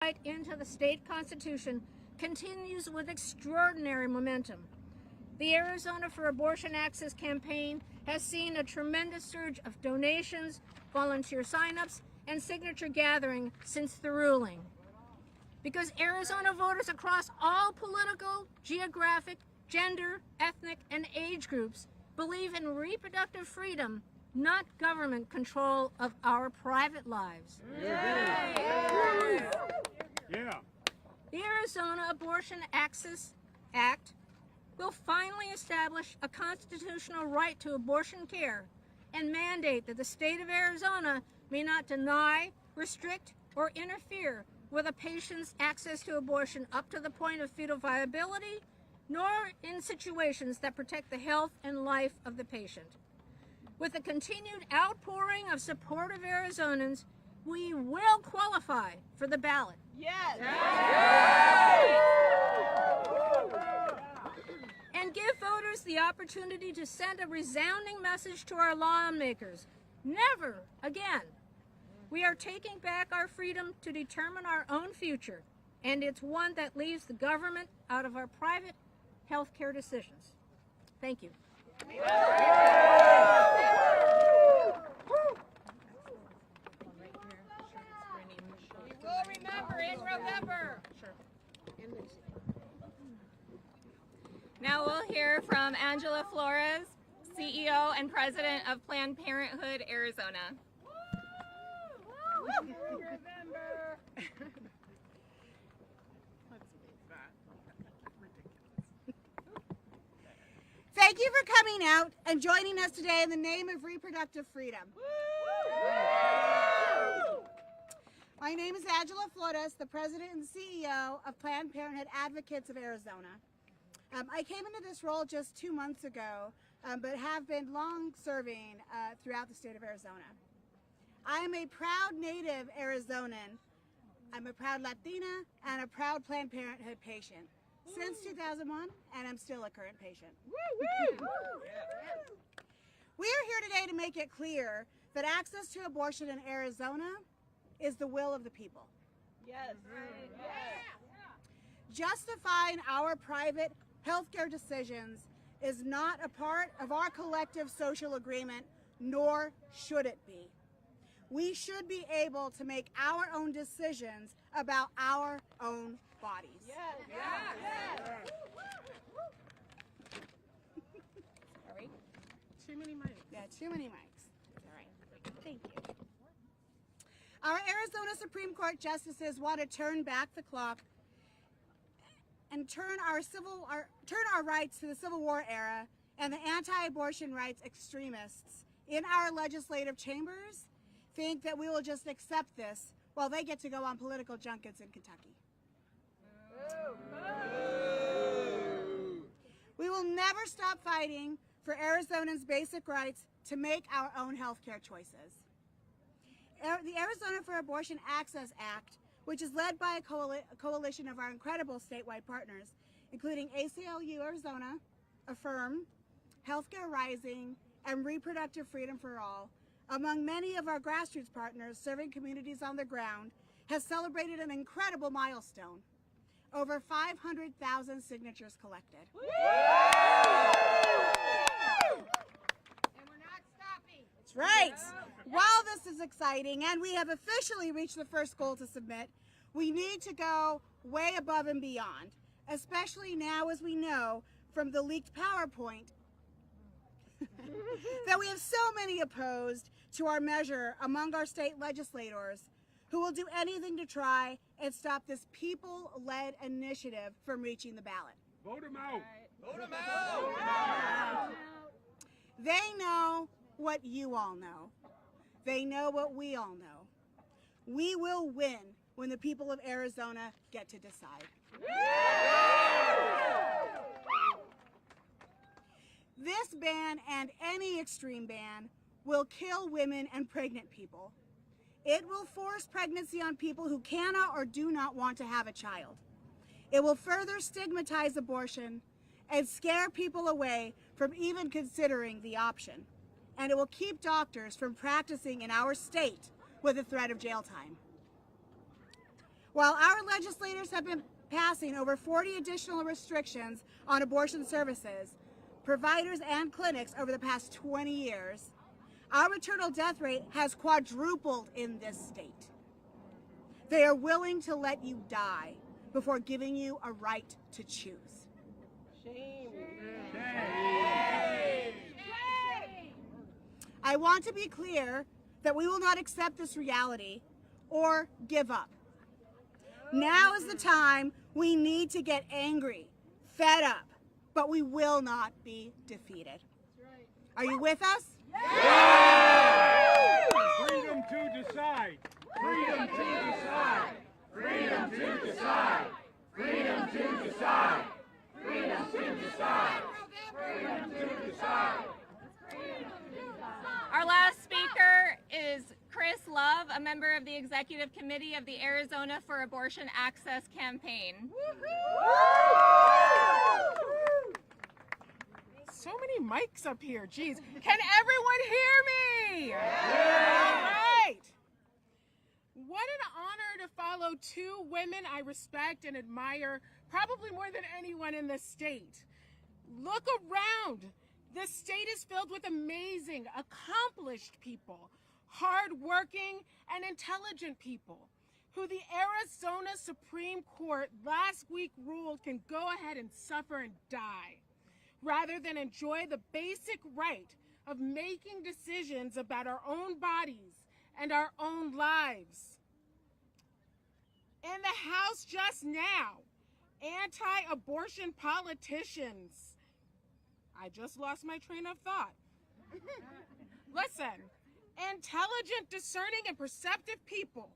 right into the state constitution continues with extraordinary momentum. The Arizona for Abortion Access campaign has seen a tremendous surge of donations, volunteer signups, and signature gathering since the ruling. Because Arizona voters across all political, geographic, gender, ethnic, and age groups believe in reproductive freedom, not government control of our private lives. Yeah. The Arizona Abortion Access Act will finally establish a constitutional right to abortion care and mandate that the state of Arizona may not deny, restrict, or interfere with a patient's access to abortion up to the point of fetal viability, nor in situations that protect the health and life of the patient. With the continued outpouring of supportive Arizonans, we will qualify for the ballot. Yes. And give voters the opportunity to send a resounding message to our lawmakers. Never again. We are taking back our freedom to determine our own future, and it's one that leaves the government out of our private health care decisions. Thank you. We'll remember in November. Now we'll hear from Angela Flores, CEO and President of Planned Parenthood Arizona. Thank you for coming out and joining us today in the name of reproductive freedom. My name is Angela Flores, the President and CEO of Planned Parenthood Advocates of Arizona. I came into this role just 2 months ago, but have been long serving throughout the state of Arizona. I am a proud native Arizonan. I'm a proud Latina and a proud Planned Parenthood patient since 2001, and I'm still a current patient. We are here today to make it clear that access to abortion in Arizona is the will of the people. Yes. Justifying our private healthcare decisions is not a part of our collective social agreement, nor should it be. We should be able to make our own decisions about our own bodies. Sorry. Too many mics. Yeah, too many mics. All right. Thank you. Our Arizona Supreme Court justices want to turn back the clock and turn our rights to the Civil War era and the anti-abortion rights extremists in our legislative chambers think that we will just accept this while they get to go on political junkets in Kentucky. We will never stop fighting for Arizonans' basic rights to make our own health care choices. The Arizona for Abortion Access Act, which is led by a coalition of our incredible statewide partners, including ACLU Arizona, Affirm, Healthcare Rising, and Reproductive Freedom for All, among many of our grassroots partners serving communities on the ground, has celebrated an incredible milestone. Over 500,000 signatures collected. And we're not stopping. That's right. While this is exciting and we have officially reached the first goal to submit, we need to go way above and beyond, especially now as we know from the leaked PowerPoint that we have so many opposed to our measure among our state legislators who will do anything to try and stop this people-led initiative from reaching the ballot. Vote them out. Vote them out. They know what you all know. They know what we all know. We will win when the people of Arizona get to decide. This ban and any extreme ban will kill women and pregnant people. It will force pregnancy on people who cannot or do not want to have a child. It will further stigmatize abortion and scare people away from even considering the option. And it will keep doctors from practicing in our state with the threat of jail time. While our legislators have been passing over 40 additional restrictions on abortion services, providers and clinics over the past 20 years, our maternal death rate has quadrupled in this state. They are willing to let you die before giving you a right to choose. Shame. I want to be clear that we will not accept this reality or give up. Now is the time we need to get angry, fed up, but we will not be defeated. Are you with us? Freedom to decide. Freedom to decide. Freedom to decide. Freedom to decide. Freedom to decide. Freedom to decide. Our last speaker is Chris Love, a member of the Executive Committee of the Arizona for Abortion Access Campaign. So many mics up here. Jeez. Can everyone hear me? All right. What an honor to follow two women I respect and admire, probably more than anyone in this state. Look around. This state is filled with amazing, accomplished people, hardworking and intelligent people who the Arizona Supreme Court last week ruled can go ahead and suffer and die, rather than enjoy the basic right of making decisions about our own bodies and our own lives. In the House just now, anti-abortion politicians, I just lost my train of thought. Listen, intelligent, discerning, and perceptive people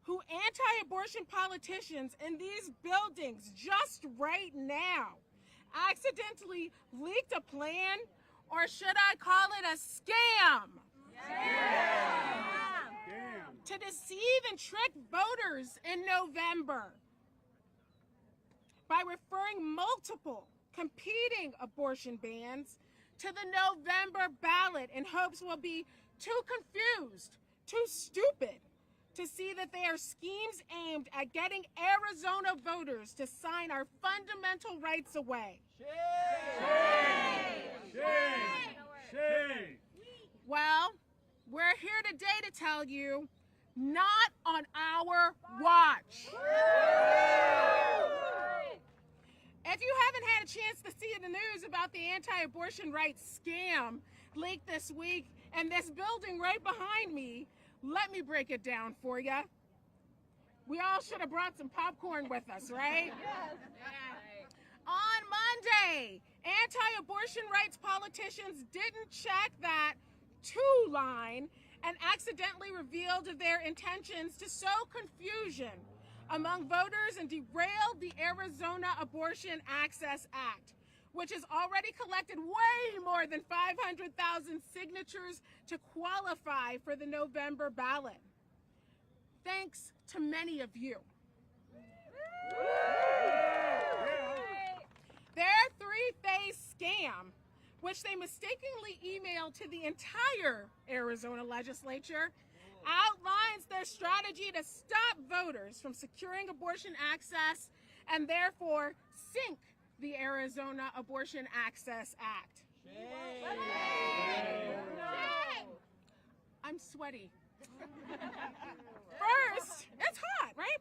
who anti-abortion politicians in these buildings just right now accidentally leaked a plan, or should I call it a scam? To deceive and trick voters in November by referring multiple competing abortion bans to the November ballot in hopes we'll be too confused, too stupid to see that they are schemes aimed at getting Arizona voters to sign our fundamental rights away. Shame. Well, we're here today to tell you, not on our watch. If you haven't had a chance to see the news about the anti-abortion rights scam leaked this week in this building right behind me, let me break it down for you. We all should have brought some popcorn with us, right? Yes. On Monday, anti-abortion rights politicians didn't check that to line and accidentally revealed their intentions to sow confusion among voters and derailed the Arizona Abortion Access Act, which has already collected way more than 500,000 signatures to qualify for the November ballot. Thanks to many of you. Their three-phase scam, which they mistakenly emailed to the entire Arizona legislature, outlines their strategy to stop voters from securing abortion access and therefore sink the Arizona Abortion Access Act. I'm sweaty. First, it's hot, right?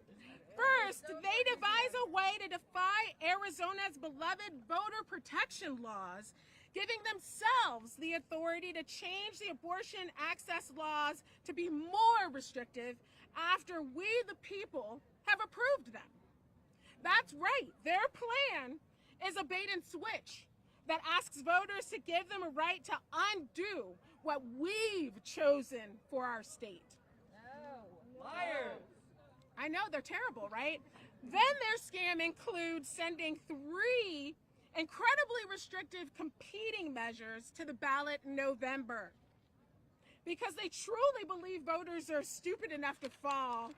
First, they devise a way to defy Arizona's beloved voter protection laws, giving themselves the authority to change the abortion access laws to be more restrictive after we, the people, have approved them. That's right. Their plan is a bait and switch that asks voters to give them a right to undo what we've chosen for our state. Liars. I know, they're terrible, right? Then their scam includes sending 3 incredibly restrictive competing measures to the ballot in November because they truly believe voters are stupid enough to fall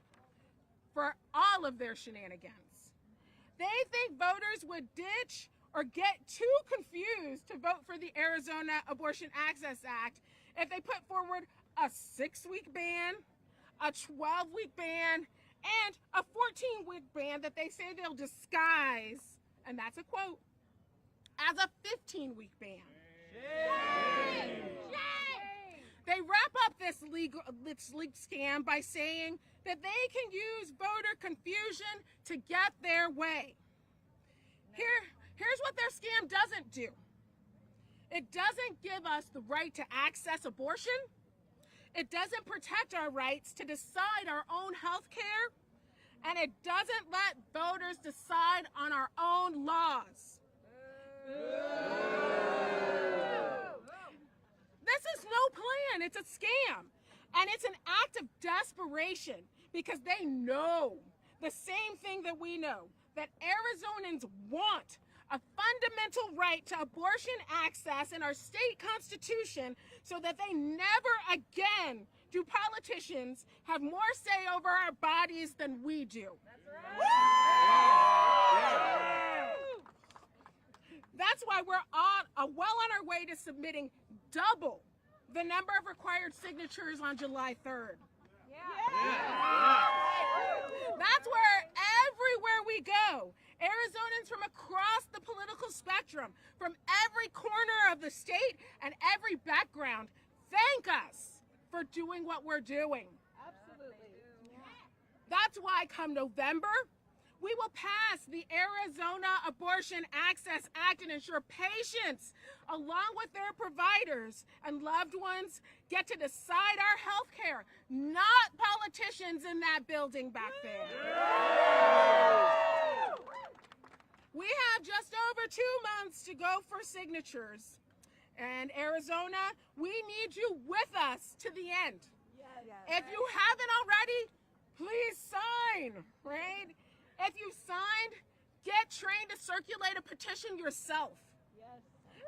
for all of their shenanigans. They think voters would ditch or get too confused to vote for the Arizona Abortion Access Act if they put forward a 6-week ban, a 12-week ban, and a 14-week ban that they say they'll disguise, and that's a quote, as a 15-week ban. They wrap up this legal scam by saying that they can use voter confusion to get their way. Here's what their scam doesn't do. It doesn't give us the right to access abortion. It doesn't protect our rights to decide our own health care. And it doesn't let voters decide on our own laws. This is no plan. It's a scam. And it's an act of desperation because they know the same thing that we know, that Arizonans want a fundamental right to abortion access in our state constitution so that they never again do politicians have more say over our bodies than we do. That's why we're well on our way to submitting double the number of required signatures on July 3rd. That's where everywhere we go, Arizonans from across the political spectrum, from every corner of the state and every background, thank us for doing what we're doing. Absolutely. That's why come November, we will pass the Arizona Abortion Access Act and ensure patients, along with their providers and loved ones, get to decide our health care, not politicians in that building back there. We have just over 2 months to go for signatures. And Arizona, we need you with us to the end. If you haven't already, please sign, right? If you've signed, get trained to circulate a petition yourself.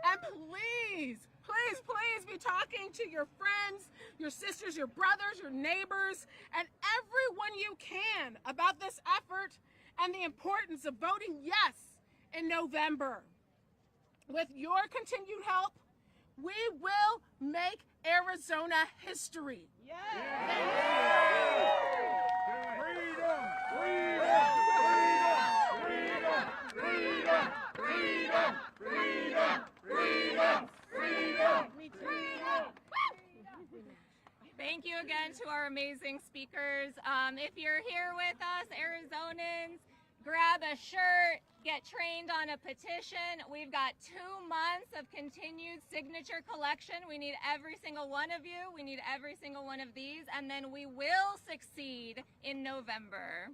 And please, please, please be talking to your friends, your sisters, your brothers, your neighbors, and everyone you can about this effort and the importance of voting yes in November. With your continued help, we will make Arizona history. Thank you again to our amazing speakers. If you're here with us, Arizonans, grab a shirt, get trained on a petition. We've got 2 months of continued signature collection. We need every single one of you. We need every single one of these, and then we will succeed in November.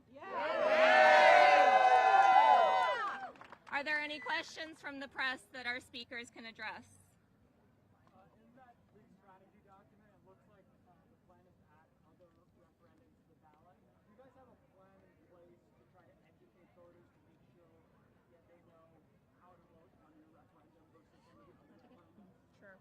Are there any questions from the press that our speakers can address? In that big strategy document, it looks like the plan is to add other referendums to the ballot. Do you guys have a plan in place to try to educate voters to make sure that they know how to vote on your referendum versus some of the other referendums? Sure.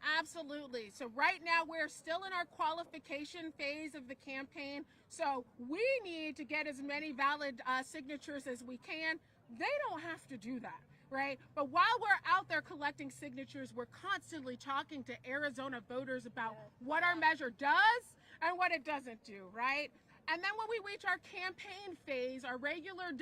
Absolutely. So right now we're still in our qualification phase of the campaign. So we need to get as many valid signatures as we can. They don't have to do that, right? But while we're out there collecting signatures, we're constantly talking to Arizona voters about what our measure does and what it doesn't do, right? And then when we reach our campaign phase, our regular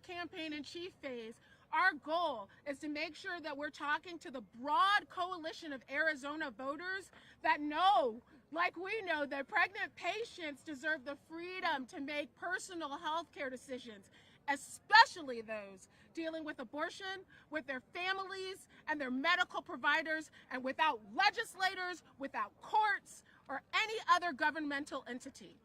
campaign in chief phase, our goal is to make sure that we're talking to the broad coalition of Arizona voters that know, like we know, that pregnant patients deserve the freedom to make personal health care decisions, especially those dealing with abortion, with their families and their medical providers, and without legislators, without courts, or any other governmental entity.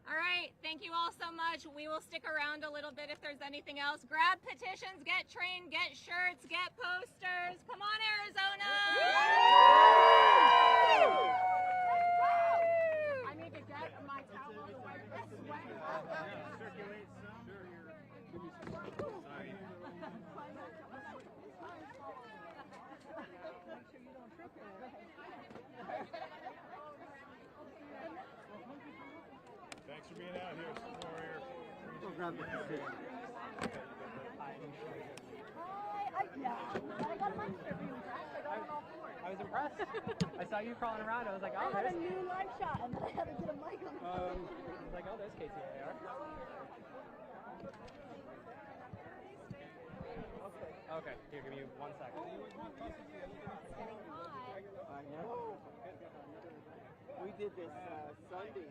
All right, thank you all so much. We will stick around a little bit if there's anything else. Grab petitions, get trained, get shirts, get posters. Come on, Arizona! I need to get my towel to wipe this sweat off. Circulate some. Give me some. Thanks for being out here, Warrior. Go grab the petition. I got a mic for you. I got it all for it. I was impressed. I saw you crawling around. I was like, oh, I had there's. a new live shot and I had to get a mic on. I was like, oh, there's KTAR. Okay, here, give me 1 second. I know. We did this Sunday.